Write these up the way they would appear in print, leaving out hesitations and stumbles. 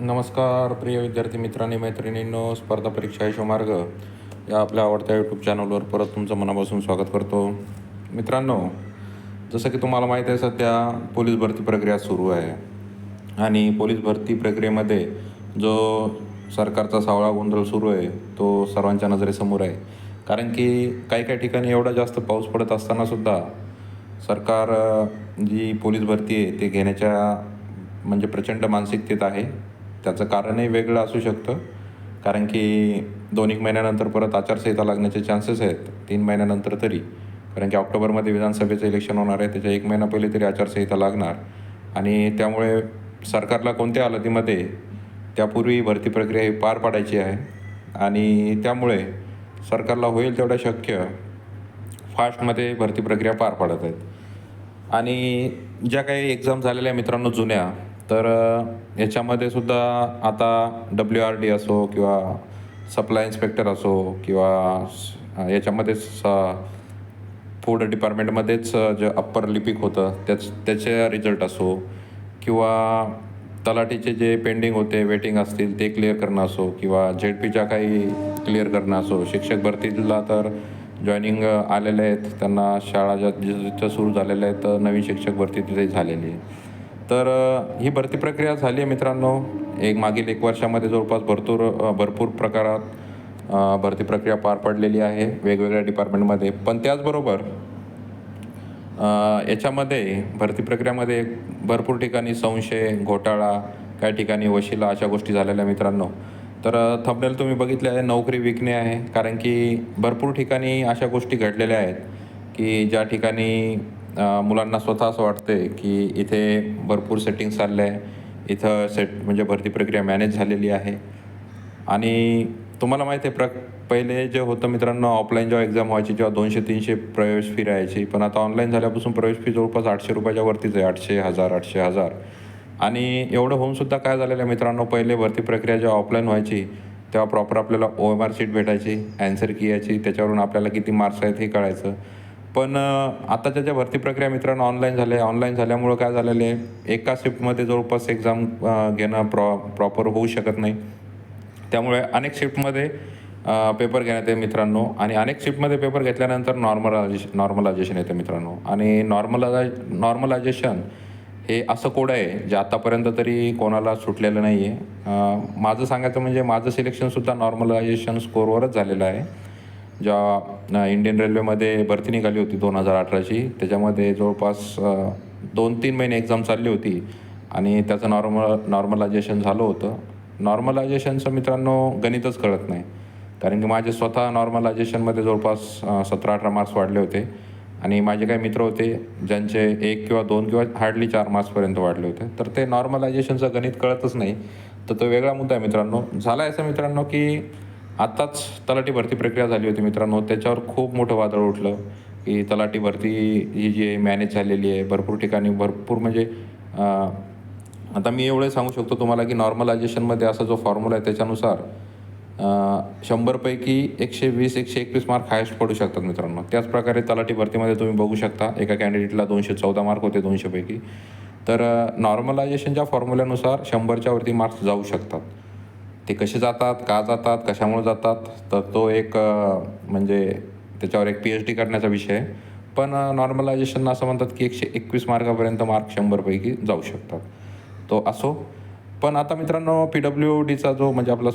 नमस्कार प्रिय विद्यार्थी मित्रांनी मैत्रिणींनो, स्पर्धा परीक्षा यशो मार्ग या आपल्या आवडत्या यूट्यूब चॅनलवर परत तुमचं मनापासून स्वागत करतो. मित्रांनो, जसं की तुम्हाला माहीत आहे, सध्या पोलीस भरती प्रक्रिया सुरू आहे आणि पोलीस भरती प्रक्रियेमध्ये जो सरकारचा सावळा गोंधळ सुरू आहे तो सर्वांच्या नजरेसमोर आहे. कारण की काही काही ठिकाणी एवढा जास्त पाऊस पडत असतानासुद्धा सरकार जी पोलीस भरती आहे ते घेण्याच्या म्हणजे प्रचंड मानसिकतेत आहे. त्याचं कारणही वेगळं असू शकतं, कारण की 2-1 महिन्यानंतर परत आचारसंहिता लागण्याचे चान्सेस आहेत, 3 महिन्यानंतर तरी. कारण की ऑक्टोबरमध्ये विधानसभेचं इलेक्शन होणार आहे, त्याच्या 1 महिना पहिले तरी आचारसंहिता लागणार आणि त्यामुळे सरकारला कोणत्या हालतीमध्ये त्यापूर्वी भरती प्रक्रिया ही पार पाडायची आहे आणि त्यामुळे सरकारला होईल तेवढं शक्य फास्टमध्ये भरती प्रक्रिया पार पाडत आहेत. आणि ज्या काही एक्झाम झालेल्या आहे मित्रांनो जुन्या, तर याच्यामध्ये सुद्धा आता WRD असो किंवा सप्लाय इन्स्पेक्टर असो किंवा याच्यामध्येच फूड डिपार्टमेंटमध्येच जे अप्पर लिपिक होतं त्याचे रिझल्ट असो किंवा तलाठीचे जे पेंडिंग होते, वेटिंग असतील ते क्लिअर करणं असो किंवा ZPच्या काही क्लिअर करणं असो. शिक्षक भरतीला तर जॉईनिंग आलेले आहेत, त्यांना शाळा जिथं सुरू झालेल्या आहेत, नवीन शिक्षक भरती तिथे झालेली आहे. तर ही भरती प्रक्रिया झाली आहे मित्रांनो. मागील 1 वर्षामध्ये जवळपास भरपूर प्रकारात भरती प्रक्रिया पार पडलेली आहे वेगवेगळ्या डिपार्टमेंटमध्ये. पण त्याचबरोबर याच्यामध्ये भरती प्रक्रियामध्ये भरपूर ठिकाणी संशय, घोटाळा, काही ठिकाणी वशिला अशा गोष्टी झालेल्या मित्रांनो. तर थंबनेल तुम्ही बघितले आहे, नोकरी विकणे आहे. कारण की भरपूर ठिकाणी अशा गोष्टी घडलेल्या आहेत की ज्या ठिकाणी मुलांना स्वतः असं वाटतंय की इथे भरपूर सेटिंग चाललं आहे, इथं म्हणजे भरती प्रक्रिया मॅनेज झालेली आहे. आणि तुम्हाला माहिती आहे पहिले जे होतं मित्रांनो, ऑफलाईन जेव्हा एक्झाम व्हायची जेव्हा 200-300 प्रवेश फी राहायची, पण आता ऑनलाईन झाल्यापासून प्रवेश फी जवळपास ₹800 वरतीच आहे. 800, 1000, 800. आणि एवढं होऊनसुद्धा काय झालेलं आहे मित्रांनो, पहिले भरती प्रक्रिया जेव्हा ऑफलाईन व्हायची तेव्हा प्रॉपर आपल्याला OMR शीट भेटायची, ॲन्सर की याची, त्याच्यावरून आपल्याला किती मार्क्स आहेत हे कळायचं. पण आताच्या ज्या भरती प्रक्रिया मित्रांनो ऑनलाईन झाल्या आहे. ऑनलाईन झाल्यामुळं काय झालेलं आहे, एका शिफ्टमध्ये जवळपास एक्झाम घेणं प्रॉपर होऊ शकत नाही. त्यामुळे अनेक शिफ्टमध्ये पेपर घेण्यात येते मित्रांनो आणि अनेक शिफ्टमध्ये पेपर घेतल्यानंतर नॉर्मलायझेशन येतं मित्रांनो. आणि नॉर्मलायझेशन हे असं कोड आहे जे आतापर्यंत तरी कोणाला सुटलेलं नाही आहे. माझं सांगायचं म्हणजे माझं सिलेक्शनसुद्धा नॉर्मलायझेशन स्कोअरवरच झालेलं आहे. जेव्हा इंडियन रेल्वेमध्ये भरती निघाली होती 2018ची, त्याच्यामध्ये जवळपास 2-3 महिने एक्झाम चालली होती आणि त्याचं नॉर्मलायझेशन झालं होतं. नॉर्मलायझेशनचं मित्रांनो गणितच कळत नाही. कारण की माझे स्वतः नॉर्मलायझेशनमध्ये जवळपास 17-18 मार्क्स वाढले होते आणि माझे काही मित्र होते ज्यांचे 1 किंवा 2 किंवा हार्डली 4 मार्क्सपर्यंत वाढले होते. तर ते नॉर्मलायझेशनचं गणित कळतच नाही. तर तो वेगळा मुद्दा आहे मित्रांनो. झाला असं मित्रांनो की आत्ताच तलाठी भरती प्रक्रिया झाली होती मित्रांनो. त्याच्यावर खूप मोठं वादळ उठलं की तलाठी भरती ही जी आहे मॅनेज झालेली आहे. भरपूर ठिकाणी भरपूर म्हणजे आता मी एवढं सांगू शकतो तुम्हाला की नॉर्मलायझेशनमध्ये असा जो फॉर्म्युला आहे त्याच्यानुसार 100 पैकी 120-121 मार्क हायेस्ट पडू शकतात मित्रांनो. त्याचप्रकारे तलाठी भरतीमध्ये तुम्ही बघू शकता एका कॅन्डिडेटला 214 मार्क होते 200 पैकी. तर नॉर्मलायझेशनच्या फॉर्म्युल्यानुसार 100च्या वरती मार्क्स जाऊ शकतात. ते कसे जातात, का जातात, कशामुळे जातात, तर तो एक म्हणजे त्याच्यावर एक PhD करण्याचा विषय आहे. पण नॉर्मलायझेशन असं म्हणतात की 121 मार्कापर्यंत मार्क 100 पैकी जाऊ शकतात. तो असो. पण आता मित्रांनो PWDचा जो म्हणजे आपला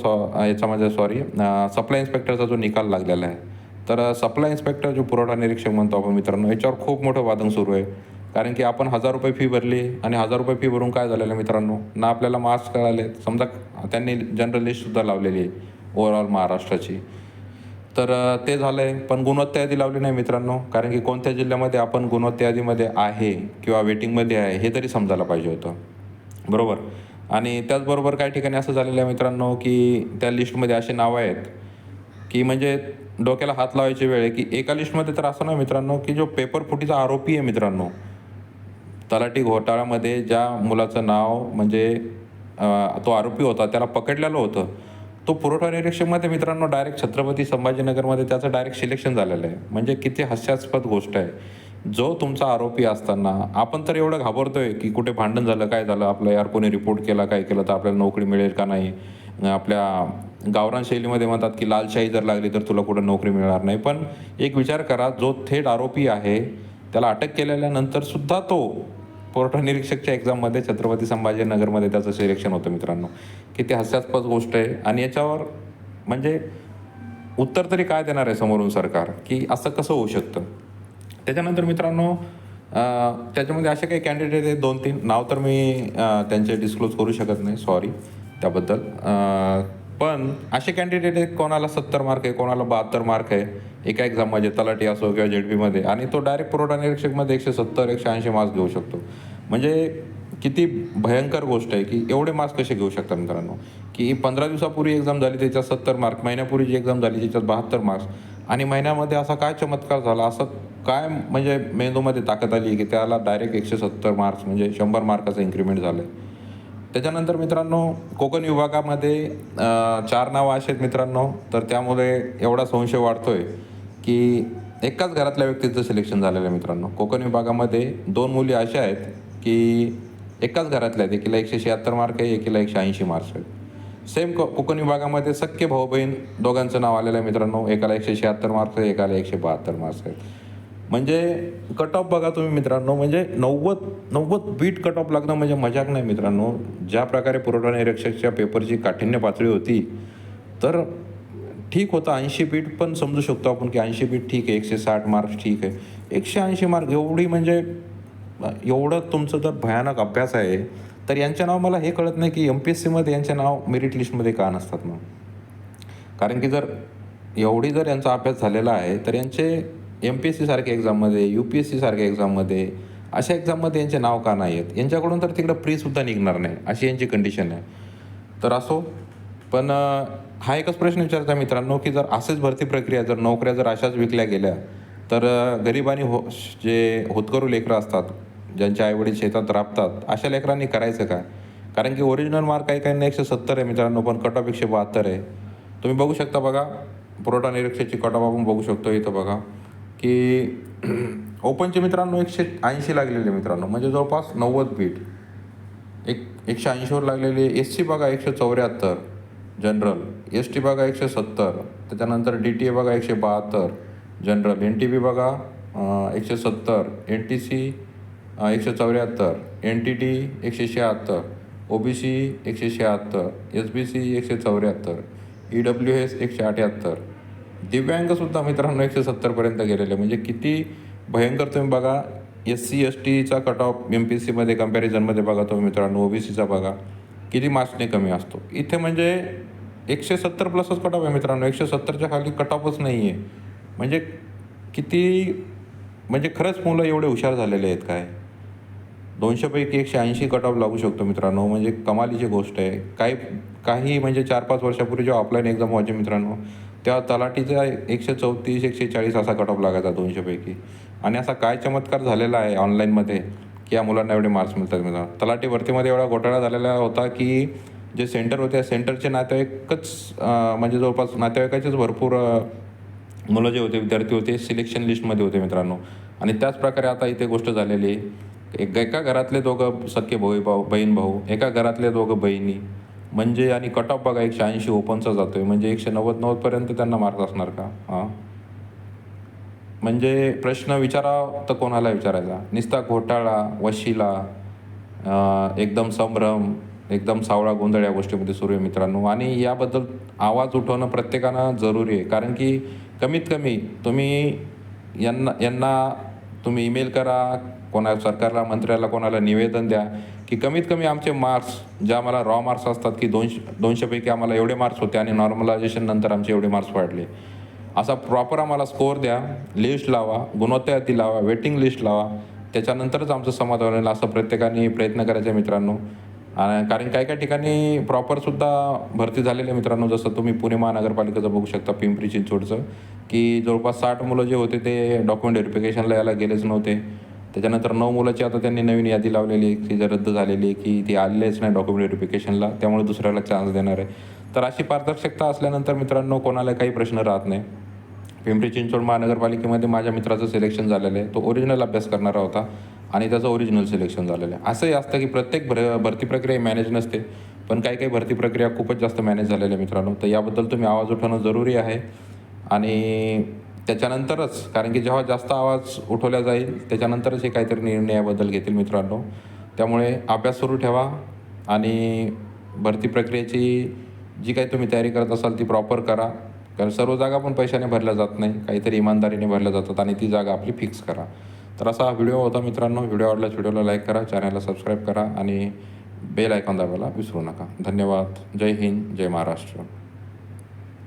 याच्यामध्ये सप्लाय इन्स्पेक्टरचा जो निकाल लागलेला आहे, तर सप्लाय इन्स्पेक्टर जो पुरवठा निरीक्षक म्हणतो आपण मित्रांनो, याच्यावर खूप मोठं वादन सुरू आहे. कारण की आपण ₹1000 फी भरली आणि ₹1000 फी भरून काय झालेलं मित्रांनो, ना आपल्याला मार्क्स कळाले. समजा त्यांनी जनरल लिस्टसुद्धा लावलेली आहे ओव्हरऑल महाराष्ट्राची. तर ते झालं आहे. पण गुणवत्ता यादी लावली नाही मित्रांनो. कारण की कोणत्या जिल्ह्यामध्ये आपण गुणवत्ता यादीमध्ये आहे किंवा वेटिंगमध्ये आहे हे तरी समजायला पाहिजे होतं. बरोबर. आणि त्याचबरोबर काही ठिकाणी असं झालेलं आहे मित्रांनो की त्या लिस्टमध्ये अशी नावं आहेत की म्हणजे डोक्याला हात लावायची वेळ आहे की एका लिस्टमध्ये तर असं नाही मित्रांनो की जो पेपर फुटीचा आरोपी आहे मित्रांनो, तलाठी घोटाळ्यामध्ये ज्या मुलाचं नाव म्हणजे तो आरोपी होता, त्याला पकडलेलं होतं, तो पुरवठा निरीक्षकमध्ये मित्रांनो डायरेक्ट छत्रपती संभाजीनगरमध्ये त्याचं डायरेक्ट सिलेक्शन झालेलं आहे. म्हणजे किती हास्यास्पद गोष्ट आहे जो तुमचा आरोपी असताना आपण तर एवढं घाबरतोय, की कुठे भांडण झालं, काय झालं, आपलं यार कोणी रिपोर्ट केला, काय केलं तर आपल्याला नोकरी मिळेल का नाही. आपल्या गावरान शैलीमध्ये म्हणतात, की लालशाही जर लागली तर तुला कुठं नोकरी मिळणार नाही. पण एक विचार करा, जो थेट आरोपी आहे, त्याला अटक केल्यानंतर सुद्धा तो पुरवठा निरीक्षकच्या एक्झाममध्ये छत्रपती संभाजीनगरमध्ये त्याचं सिलेक्शन होतं मित्रांनो. किती हास्यास्पद गोष्ट आहे आणि याच्यावर म्हणजे उत्तर तरी काय देणार आहे समोरून सरकार, की असं कसं होऊ शकतं? त्याच्यानंतर मित्रांनो त्याच्यामध्ये असे काही कॅन्डिडेट आहेत 2-3 नाव तर मी त्यांचे डिस्क्लोज करू शकत नाही, सॉरी त्याबद्दल. पण असे कॅन्डिडेट आहेत कोणाला 70 मार्क आहे, कोणाला 72 मार्क आहे एका एक्झाममध्ये, तलाठी असो किंवा झेडपीमध्ये, आणि तो डायरेक्ट पुरवठा निरीक्षकमध्ये 170-180 मार्क्स घेऊ शकतो. म्हणजे किती भयंकर गोष्ट आहे, की एवढे मार्क्स कसे घेऊ शकता मित्रांनो, की 15 दिवसापूर्वी एक्झाम झाली त्याच्यात 70 मार्क, महिन्यापूर्वी जी एक्झाम झाली त्याच्यात 72 मार्क्स, आणि महिन्यामध्ये असा काय चमत्कार झाला, असं काय म्हणजे मेंदूमध्ये ताकद आली, की त्याला डायरेक्ट 170 मार्क्स म्हणजे 100 मार्काचं इन्क्रिमेंट झालं. त्याच्यानंतर मित्रांनो कोकण विभागामध्ये 4 नावं अशी आहेत मित्रांनो, तर त्यामुळे एवढा संशय वाढतोय, की एकाच घरातल्या व्यक्तीचं सिलेक्शन झालेलं आहे मित्रांनो. कोकण विभागामध्ये 2 मुली अशा आहेत, की एकाच घरातल्या आहेत. एकीला 176 मार्क आहे, एकीला 180 मार्क्स आहेत. सेम कोकण विभागामध्ये सख्खे भाऊ-बहीण दोघांचं नाव आलेलं आहे मित्रांनो. एकाला 176 मार्क्स आहे, एकाला 172 मार्क्स आहेत. म्हणजे कट ऑफ बघा तुम्ही मित्रांनो, म्हणजे 90 बीट कट ऑफ लागणं म्हणजे मजाक नाही मित्रांनो. ज्या प्रकारे पुरवठा निरीक्षकच्या पेपरची काठिण्य पातळी होती, तर ठीक होतं 80 बीट पण समजू शकतो आपण, की 80 बीट ठीक आहे, 160 मार्क्स ठीक आहे. 180 मार्क एवढी म्हणजे एवढं तुमचं जर भयानक अभ्यास आहे, तर यांचे नाव मला हे कळत नाही, की MPSCमध्ये यांचे नाव मेरिट लिस्टमध्ये का नसतात मग? कारण की जर एवढी जर यांचा अभ्यास झालेला आहे, तर यांचे MPSC सारख्या एक्झाममध्ये, UPSC सारख्या एक्झाममध्ये, अशा एक्झाममध्ये यांचे नाव का नाही आहेत? यांच्याकडून तर तिकडं प्रीसुद्धा निघणार नाही, अशी यांची कंडिशन आहे. तर असो, पण हा एकच प्रश्न विचारायचा मित्रांनो, की जर असेच भरती प्रक्रिया, जर नोकऱ्या जर अशाच विकल्या गेल्या, तर गरीब आणि जे होतकरू लेकरं असतात, ज्यांचे आईवडील शेतात राबतात, अशा लेकरांनी करायचं काय? कारण की ओरिजिनल मार्क काही काहींना 170 आहे मित्रांनो, पण कट ऑफ 172 आहे. तुम्ही बघू शकता बघा, पुरवठा निरीक्षकची कट ऑफ आपण बघू शकतो इथं बघा, की ओपनचे मित्रांनो 180 लागलेले मित्रांनो, म्हणजे जवळपास 90 बीट. 180वर लागलेले. SC बघा 174, जनरल. ST बघा 170, त्याच्यानंतर DTA बघा 172, जनरल. NTB बघा 170, NTC 174, NTD 176, OBC 176, SBC 174, EWS 178. दिव्यांगसुद्धा मित्रांनो 170पर्यंत गेलेले. म्हणजे किती भयंकर तुम्ही बघा. SC STचा कट ऑफ MPSCमध्ये कंपॅरिझनमध्ये बघा तुम्ही मित्रांनो, OBCचा बघा किती मार्क्सने कमी असतो. इथे म्हणजे 170 प्लसच कट ऑफ आहे मित्रांनो, 170च्या खाली कट ऑफच नाही आहे. म्हणजे किती, म्हणजे खरंच मुलं एवढे हुशार झालेले आहेत काय? 200 पैकी 180 कट ऑफ लागू शकतो मित्रांनो, म्हणजे कमालीची गोष्ट आहे. काही म्हणजे 4-5 वर्षापूर्वी जेव्हा ऑफलाईन एक्झाम व्हायची मित्रांनो, तेव्हा तलाठीचा 134-140 असा कट ऑफ लागायचा 200 पैकी. आणि असा काय चमत्कार झालेला आहे ऑनलाईनमध्ये, की या मुलांना एवढे मार्क्स मिळतात मित्रांनो. तलाठी भरतीमध्ये एवढा घोटाळा झालेला होता, की जे सेंटर होते, त्या सेंटरचे नातेवाईकच म्हणजे जवळपास नातेवाईकाचेच भरपूर मुलं जे होते, विद्यार्थी होते, सिलेक्शन लिस्टमध्ये होते मित्रांनो. आणि त्याच प्रकारे आता इथे गोष्ट झालेली आहे. एका घरातले दोघं सख्खे बहीण भाऊ, एका घरातले दोघं बहिणी, म्हणजे आणि कट ऑफ बघा 180 ओपनचा जातोय, म्हणजे 190 पर्यंत त्यांना मार्क्स असणार का? म्हणजे प्रश्न विचारावा तर कोणाला विचारायचा? नुसता घोटाळा, वशिला, एकदम संभ्रम, एकदम सावळा गोंधळ या गोष्टीमध्ये सुरू आहे मित्रांनो. आणि याबद्दल आवाज उठवणं प्रत्येकानं जरुरी आहे. कारण की कमीत कमी तुम्ही यांना तुम्ही ईमेल करा, कोणा सरकारला, मंत्र्याला, कोणाला निवेदन द्या, की कमीत कमी आमचे मार्क्स, ज्या आम्हाला रॉ मार्क्स असतात, की 200 पैकी आम्हाला एवढे मार्क्स होते आणि नॉर्मलायझेशन नंतर आमचे एवढे मार्क्स वाढले, असा प्रॉपर आम्हाला स्कोअर द्या, लिस्ट लावा, गुणवत्ता यादी लावा, वेटिंग लिस्ट लावा, त्याच्यानंतरच आमचं समाधान होईल, असं प्रत्येकाने प्रयत्न करायचे मित्रांनो. कारण काही ठिकाणी प्रॉपरसुद्धा भरती झालेली आहे मित्रांनो. जसं तुम्ही पुणे महानगरपालिकेचं बघू शकता, पिंपरी चिंचवडचं, की जवळपास 60 मुलं जे होते ते डॉक्युमेंट व्हेरिफिकेशनला याला गेलेच नव्हते. त्याच्यानंतर 9 मुलाची आता त्यांनी नवीन यादी लावलेली आहे, की रद्द झालेली आहे, की ती आलेच नाही डॉक्युमेंट व्हेरिफिकेशनला, त्यामुळे दुसऱ्याला चान्स देणार आहे. तर अशी पारदर्शकता असल्यानंतर मित्रांनो कोणाला काही प्रश्न राहत नाही. पिंपरी चिंचवड महानगरपालिकेमध्ये माझ्या मित्राचं सिलेक्शन झालेलं आहे. तो ओरिजिनल अभ्यास करणारा होता आणि त्याचं ओरिजिनल सिलेक्शन झालेलं आहे. असंही असतं की प्रत्येक भरती प्रक्रिया मॅनेज नसते, पण काही काही भरती प्रक्रिया खूपच जास्त मॅनेज झालेल्या आहे मित्रांनो. तर याबद्दल तुम्ही आवाज उठवणं जरुरी आहे आणि त्याच्यानंतरच, कारण की जेव्हा जास्त आवाज उठवला जाईल त्याच्यानंतरच हे काहीतरी निर्णय याबद्दल घेतील मित्रांनो. त्यामुळे अभ्यास सुरू ठेवा आणि भरती प्रक्रियेची जी काही तुम्ही तयारी करत असाल ती प्रॉपर करा. कारण सर्व जागा पण पैशाने भरल्या जात नाही, काहीतरी इमानदारीने भरल्या जातात आणि ती जागा आपली फिक्स करा. तर असा हा व्हिडिओ होता मित्रांनो. व्हिडिओ आवडल्यास व्हिडिओला लाईक करा, चॅनलला सबस्क्राईब करा आणि बेल आयकॉन दाबायला विसरू नका. धन्यवाद. जय हिंद, जय महाराष्ट्र.